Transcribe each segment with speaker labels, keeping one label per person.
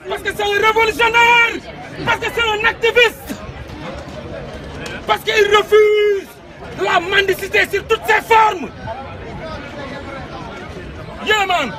Speaker 1: Parce que c'est un révolutionnaire. Parce que c'est un activiste. Parce qu'il refuse la mendicité sur toutes ses formes. Yeah, man.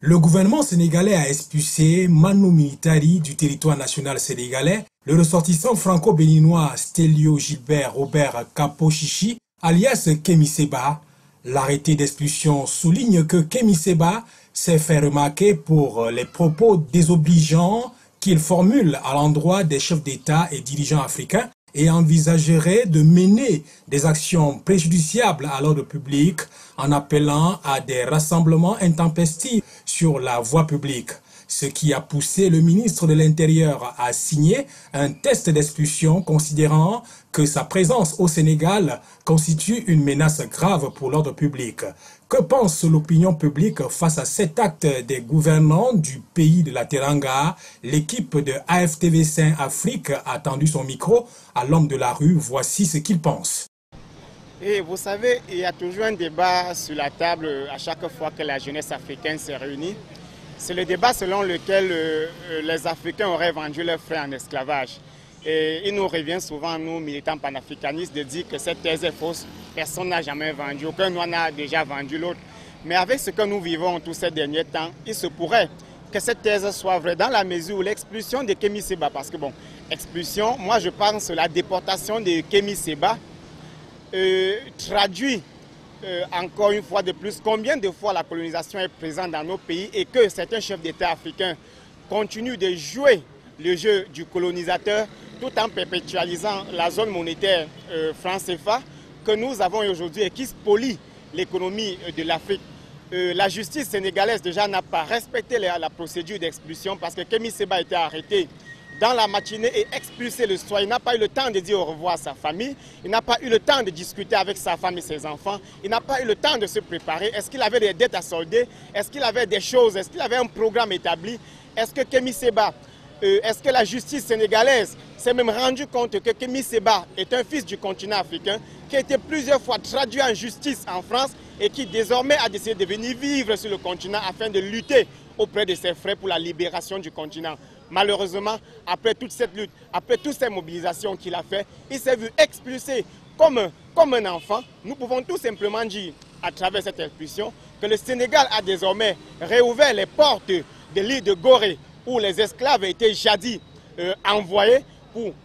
Speaker 2: Le gouvernement sénégalais a expulsé Manu Militari du territoire national sénégalais. Le ressortissant franco-béninois Stélio Gilbert Robert Kapochichi, alias Kémi Séba. L'arrêté d'expulsion souligne que Kémi Séba s'est fait remarquer pour les propos désobligeants qu'il formule à l'endroit des chefs d'État et dirigeants africains et envisagerait de mener des actions préjudiciables à l'ordre public en appelant à des rassemblements intempestifs sur la voie publique. Ce qui a poussé le ministre de l'Intérieur à signer un test d'expulsion considérant que sa présence au Sénégal constitue une menace grave pour l'ordre public. Que pense l'opinion publique face à cet acte des gouvernants du pays de la Teranga? L'équipe de AFTV5 Afrique a tendu son micro à l'homme de la rue. Voici ce qu'il pense.
Speaker 3: Et vous savez, il y a toujours un débat sur la table à chaque fois que la jeunesse africaine s'est réunie. C'est le débat selon lequel les Africains auraient vendu leurs frères en esclavage. Et il nous revient souvent, nous militants panafricanistes, de dire que cette thèse est fausse. Personne n'a jamais vendu, aucun n'en a déjà vendu l'autre. Mais avec ce que nous vivons tous ces derniers temps, il se pourrait que cette thèse soit vraie dans la mesure où l'expulsion de Kémi Séba, parce que bon, expulsion, moi je pense la déportation de Kémi Séba traduit encore une fois de plus combien de fois la colonisation est présente dans nos pays et que certains chefs d'État africains continuent de jouer le jeu du colonisateur tout en perpétualisant la zone monétaire franc CFA que nous avons aujourd'hui et qui spolie l'économie de l'Afrique. La justice sénégalaise déjà n'a pas respecté la procédure d'expulsion parce que Kémi Séba a été arrêté dans la matinée et expulsé le soir. Il n'a pas eu le temps de dire au revoir à sa famille. Il n'a pas eu le temps de discuter avec sa femme et ses enfants. Il n'a pas eu le temps de se préparer. Est-ce qu'il avait des dettes à solder? Est-ce qu'il avait des choses? Est-ce qu'il avait un programme établi? Est-ce que Kémi Séba, est-ce que la justice sénégalaise s'est même rendu compte que Kémi Séba est un fils du continent africain qui a été plusieurs fois traduit en justice en France et qui désormais a décidé de venir vivre sur le continent afin de lutter auprès de ses frères pour la libération du continent? Malheureusement, après toute cette lutte, après toutes ces mobilisations qu'il a fait, il s'est vu expulsé comme un enfant. Nous pouvons tout simplement dire, à travers cette expulsion, que le Sénégal a désormais réouvert les portes de l'île de Gorée, où les esclaves étaient jadis envoyés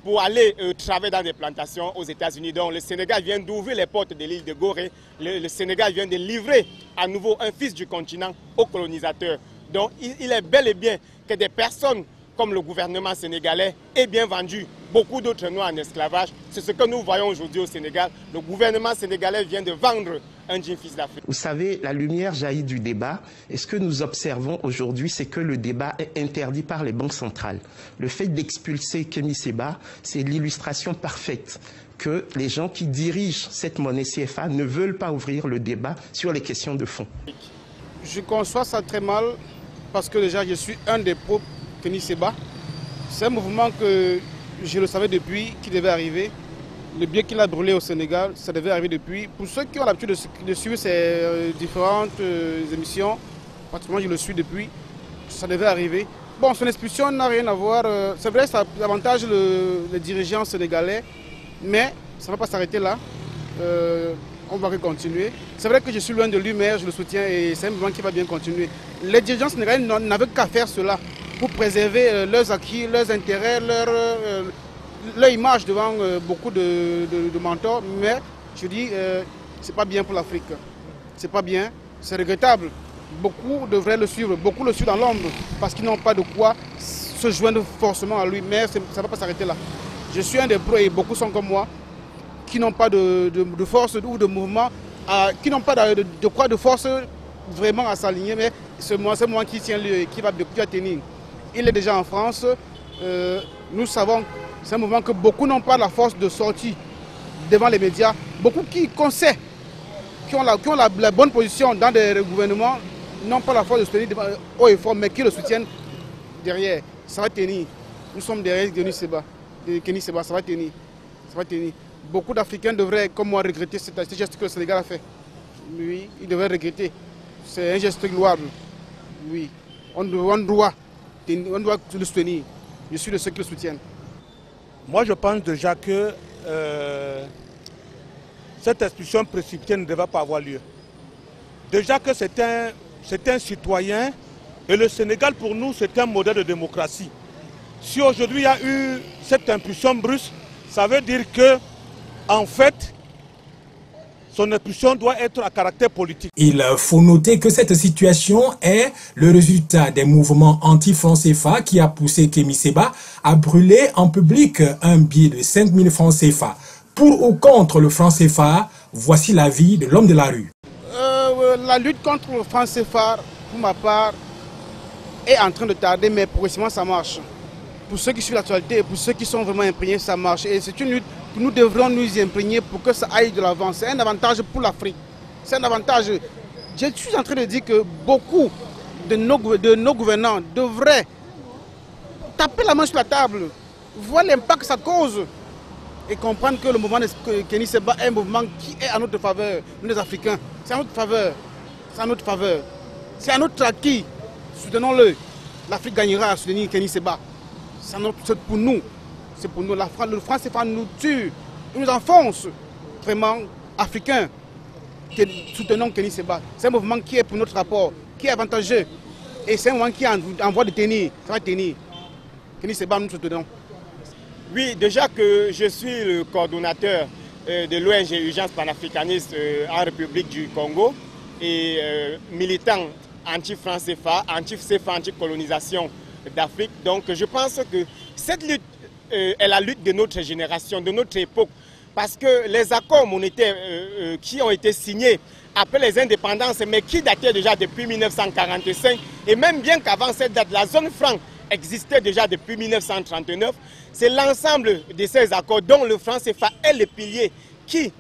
Speaker 3: pour aller travailler dans des plantations aux États-Unis. Donc le Sénégal vient d'ouvrir les portes de l'île de Gorée. Le Sénégal vient de livrer à nouveau un fils du continent aux colonisateurs. Donc il est bel et bien que des personnes comme le gouvernement sénégalais ait bien vendu beaucoup d'autres noirs en esclavage. C'est ce que nous voyons aujourd'hui au Sénégal. Le gouvernement sénégalais vient de vendre un jeune fils d'Afrique.
Speaker 4: Vous savez, la lumière jaillit du débat. Et ce que nous observons aujourd'hui, c'est que le débat est interdit par les banques centrales. Le fait d'expulser Kémi Séba, c'est l'illustration parfaite que les gens qui dirigent cette monnaie CFA ne veulent pas ouvrir le débat sur les questions de fond.
Speaker 5: Je conçois ça très mal parce que déjà je suis un des pro Kémi Séba. C'est un mouvement que je le savais depuis qu'il devait arriver. Le bien qu'il a brûlé au Sénégal, ça devait arriver depuis. Pour ceux qui ont l'habitude de suivre ces différentes émissions, pratiquement je le suis depuis, ça devait arriver. Bon, son expulsion n'a rien à voir. C'est vrai, ça avantage les dirigeants sénégalais, mais ça ne va pas s'arrêter là. On va continuer. C'est vrai que je suis loin de lui, mais je le soutiens et c'est un mouvement qui va bien continuer. Les dirigeants sénégalais n'avaient qu'à faire cela pour préserver leurs acquis, leurs intérêts, leur image devant beaucoup de mentors. Mais je dis, c'est pas bien pour l'Afrique. C'est pas bien, c'est regrettable. Beaucoup devraient le suivre, beaucoup le suivent dans l'ombre parce qu'ils n'ont pas de quoi se joindre forcément à lui. Mais ça ne va pas s'arrêter là. Je suis un des pros et beaucoup sont comme moi qui n'ont pas de force ou de mouvement, qui n'ont pas de force vraiment à s'aligner, mais c'est moi qui tient lui, qui va tenir. Il est déjà en France. Nous savons, c'est un mouvement que beaucoup n'ont pas la force de sortir devant les médias. Beaucoup qu'on sait, qui ont la bonne position dans des gouvernements, n'ont pas la force de se tenir haut et fort, mais qui le soutiennent derrière. Ça va tenir. Nous sommes derrière Kémi Séba, ça va tenir. Ça va tenir. Beaucoup d'Africains devraient, comme moi, regretter ce geste que le Sénégal a fait. Oui, ils devraient regretter. C'est un geste louable. Oui, on doit le soutenir. Je suis de ceux qui le soutiennent.
Speaker 6: Moi, je pense déjà que cette expulsion précipitée ne devait pas avoir lieu. Déjà que c'est un citoyen, et le Sénégal, pour nous, c'est un modèle de démocratie. Si aujourd'hui il y a eu cette impulsion brusque, ça veut dire que, en fait, son impulsion doit être à caractère politique.
Speaker 2: Il faut noter que cette situation est le résultat des mouvements anti-franc CFA qui a poussé Kémi Séba à brûler en public un billet de 5 000 francs CFA. Pour ou contre le franc CFA, voici l'avis de l'homme de la rue.
Speaker 5: La lutte contre le franc CFA, pour ma part, est en train de tarder, mais progressivement ça marche. Pour ceux qui suivent l'actualité, pour ceux qui sont vraiment imprégnés, ça marche. Et c'est une lutte que nous devrons nous y imprégner pour que ça aille de l'avant. C'est un avantage pour l'Afrique. C'est un avantage. Je suis en train de dire que beaucoup de nos gouvernants devraient taper la main sur la table, voir l'impact que ça cause et comprendre que le mouvement de Kémi Séba est un mouvement qui est à notre faveur, nous les Africains. C'est à notre faveur. C'est à notre faveur. C'est à notre acquis. Soutenons-le. L'Afrique gagnera à soutenir Kémi Séba. C'est pour nous. C'est pour nous. Le franc CFA nous tue. Il nous enfonce. Vraiment africains. Soutenons Kémi Séba. C'est un mouvement qui est pour notre rapport, qui est avantageux. Et c'est un mouvement qui est en voie de tenir. Ça va tenir. Kémi Séba, nous soutenons.
Speaker 3: Oui, déjà que je suis le coordonnateur de l'ONG Urgence panafricaniste en République du Congo et militant anti-franc CFA, anti-CFA, anti-colonisation d'Afrique. Donc je pense que cette lutte est la lutte de notre génération, de notre époque. Parce que les accords monétaires qui ont été signés après les indépendances, mais qui dataient déjà depuis 1945, et même bien qu'avant cette date, la zone franc existait déjà depuis 1939, c'est l'ensemble de ces accords dont le franc CFA est le pilier qui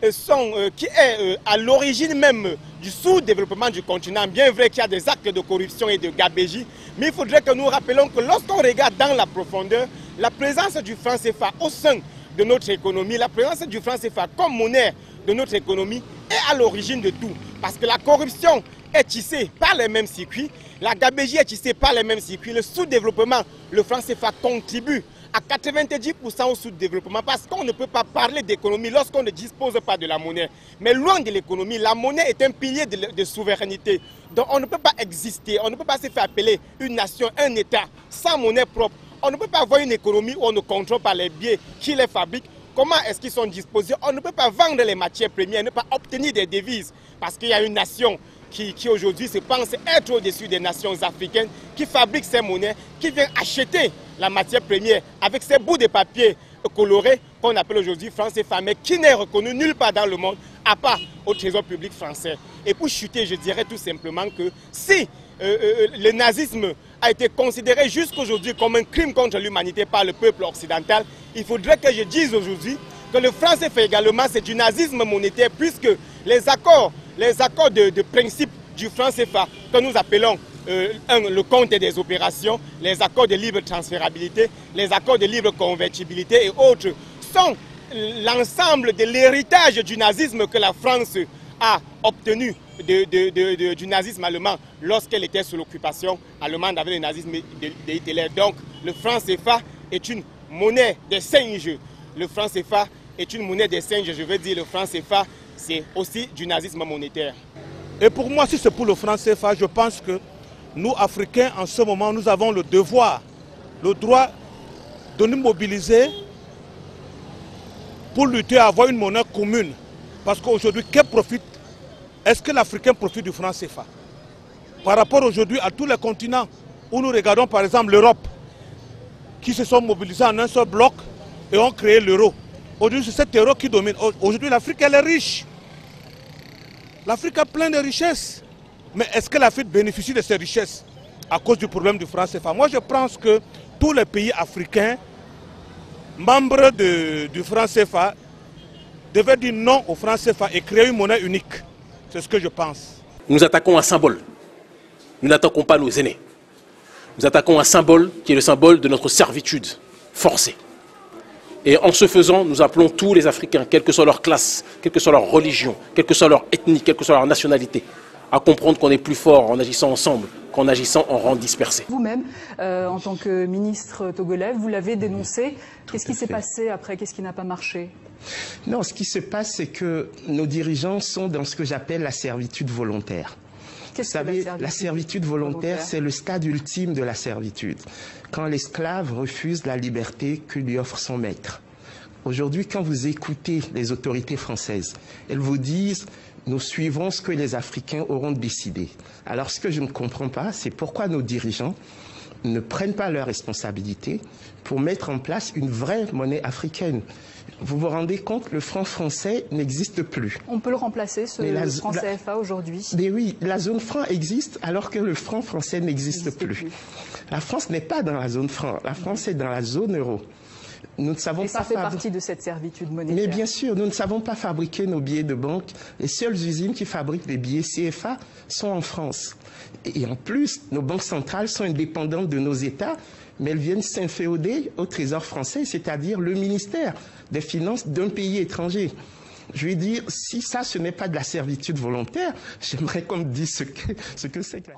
Speaker 3: est à l'origine même du sous-développement du continent. Bien vrai qu'il y a des actes de corruption et de gabégie, mais il faudrait que nous rappelions que lorsqu'on regarde dans la profondeur, la présence du franc CFA au sein de notre économie, la présence du franc CFA comme monnaie de notre économie est à l'origine de tout. Parce que la corruption est tissée par les mêmes circuits, la gabégie est tissée par les mêmes circuits, le sous-développement, le franc CFA contribue à 90% au sous-développement parce qu'on ne peut pas parler d'économie lorsqu'on ne dispose pas de la monnaie. Mais loin de l'économie, la monnaie est un pilier de souveraineté. Donc on ne peut pas exister, on ne peut pas se faire appeler une nation, un État sans monnaie propre. On ne peut pas avoir une économie où on ne contrôle pas les biens qui les fabriquent. Comment est-ce qu'ils sont disposés? On ne peut pas vendre les matières premières, ne pas obtenir des devises parce qu'il y a une nation qui aujourd'hui se pense être au-dessus des nations africaines, qui fabrique ces monnaies, qui vient acheter la matière première avec ces bouts de papier colorés qu'on appelle aujourd'hui franc CFA, mais qui n'est reconnu nulle part dans le monde, à part au trésor public français. Et pour chuter, je dirais tout simplement que si le nazisme a été considéré jusqu'aujourd'hui comme un crime contre l'humanité par le peuple occidental, il faudrait que je dise aujourd'hui que le franc CFA également c'est du nazisme monétaire puisque les accords de principe du franc CFA que nous appelons le compte des opérations, les accords de libre transférabilité, les accords de libre convertibilité et autres sont l'ensemble de l'héritage du nazisme que la France a obtenu du nazisme allemand lorsqu'elle était sous l'occupation allemande avec le nazisme de Hitler. Donc le franc CFA est une monnaie des singes. Le franc CFA est une monnaie des singes, je veux dire le franc CFA c'est aussi du nazisme monétaire.
Speaker 6: Et pour moi, si c'est pour le franc CFA, je pense que nous, Africains, en ce moment, nous avons le devoir, le droit de nous mobiliser pour lutter à avoir une monnaie commune. Parce qu'aujourd'hui, est-ce que l'Africain profite du franc CFA? Par rapport aujourd'hui à tous les continents où nous regardons par exemple l'Europe, qui se sont mobilisés en un seul bloc et ont créé l'euro. Aujourd'hui, c'est cet euro qui domine. Aujourd'hui, l'Afrique, elle est riche. L'Afrique a plein de richesses. Mais est-ce que l'Afrique bénéficie de ces richesses à cause du problème du franc CFA? Moi, je pense que tous les pays africains, membres du franc CFA, devaient dire non au franc CFA et créer une monnaie unique. C'est ce que je pense.
Speaker 7: Nous attaquons un symbole. Nous n'attaquons pas nos aînés. Nous attaquons un symbole qui est le symbole de notre servitude forcée. Et en ce faisant, nous appelons tous les Africains, quelle que soit leur classe, quelle que soit leur religion, quelle que soit leur ethnie, quelle que soit leur nationalité, à comprendre qu'on est plus fort en agissant ensemble qu'en agissant en rang dispersé.
Speaker 8: Vous-même, en tant que ministre togolais, vous l'avez dénoncé. Qu'est-ce qui s'est passé après? Qu'est-ce qui n'a pas marché?
Speaker 4: Non, ce qui se passe, c'est que nos dirigeants sont dans ce que j'appelle la servitude volontaire. Vous savez, la servitude volontaire, c'est le stade ultime de la servitude. Quand l'esclave refuse la liberté que lui offre son maître. Aujourd'hui, quand vous écoutez les autorités françaises, elles vous disent « nous suivrons ce que les Africains auront décidé ». Alors, ce que je ne comprends pas, c'est pourquoi nos dirigeants ne prennent pas leurs responsabilités pour mettre en place une vraie monnaie africaine. Vous vous rendez compte, le franc français n'existe plus.
Speaker 8: On peut le remplacer, ce franc CFA, aujourd'hui?
Speaker 4: Mais oui, la zone franc existe alors que le franc français n'existe plus. La France n'est pas dans la zone franc, la France est dans la zone euro. Nous ne savons
Speaker 8: ça fait partie de cette servitude monétaire.
Speaker 4: Mais bien sûr, nous ne savons pas fabriquer nos billets de banque. Les seules usines qui fabriquent des billets CFA sont en France. Et en plus, nos banques centrales sont indépendantes de nos États, mais elles viennent s'inféoder au Trésor français, c'est-à-dire le ministère des Finances d'un pays étranger. Je vais dire, si ça, ce n'est pas de la servitude volontaire, j'aimerais qu'on me dise ce que c'est que la